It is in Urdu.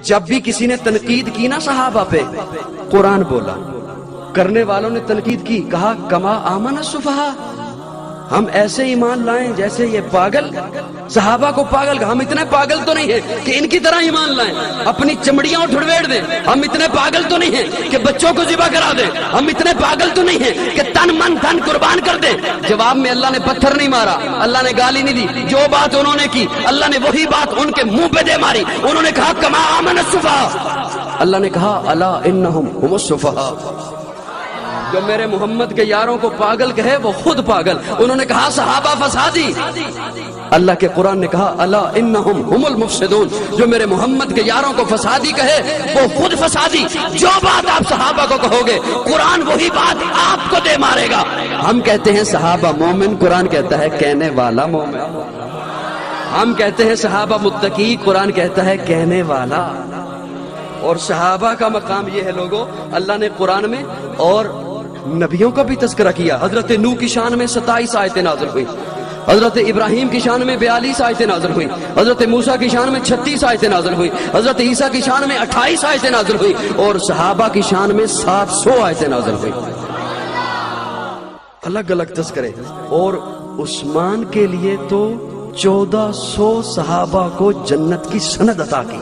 جب بھی کسی نے تنقید کی نا صحابہ پہ، قرآن بولا، کرنے والوں نے تنقید کی، کہا کما آمن السفہاء، ہم ایسے ایمان لائیں جیسے یہ پاگل، صحابہ کو پاگل کہا، ہم اتنے پاگل تو نہیں ہیں کہ ان کی طرح ایمان لائیں، اپنی چمڑیاں اٹھڑویڑ دیں، ہم اتنے پاگل تو نہیں ہیں کہ بچوں کو ذبح کرا دیں، ہم اتنے پاگل تو نہیں ہیں کہ تن من دھن قربان کر دیں۔ جواب میں اللہ نے پتھر نہیں مارا، اللہ نے گالی نہیں دی، جو بات انہوں نے کی اللہ نے وہی بات ان کے منہ پہ دے ماری۔ انہوں نے کہا کما آمن السفہاء، اللہ نے کہا الا انہم هم السفہاء، جو میرے محمد کے یاروں کو پاگل کہے وہ خود پاگل۔ انہوں نے کہا صحابہ فسادی، اللہ کے قرآن نے کہا الا انہم هم المفسدون، جو میرے محمد کے یاروں کو فسادی کہے وہ خود فسادی۔ جو بات آپ صحابہ کو کہو گے قرآن وہی بات آپ کو دے مارے گا۔ ہم کہتے ہیں صحابہ مومن، قرآن کہتا ہے کہنے والا مومن۔ ہم کہتے ہیں صحابہ متقی، قرآن کہتا ہے کہنے والا۔ اور صحابہ کا مقام یہ ہے لوگوں، اللہ نے قرآن میں اور نبیوں کا بھی تذکرہ کیا۔ حضرت نوح کی شان میں 27 آیتیں نازل ہوئی، حضرت ابراہیم کی شان میں 42 آیتیں نازل ہوئی، حضرت موسیٰ کی شان میں 36 آیتیں نازل ہوئی، حضرت عیسیٰ کی شان میں 28 آیتیں نازل ہوئی، اور صحابہ کی شان میں 700 آیتیں نازل ہوئی، الگ الگ تذکرے۔ اور عثمان کے لیے تو 1400 صحابہ کو جنت کی سند عطا کی۔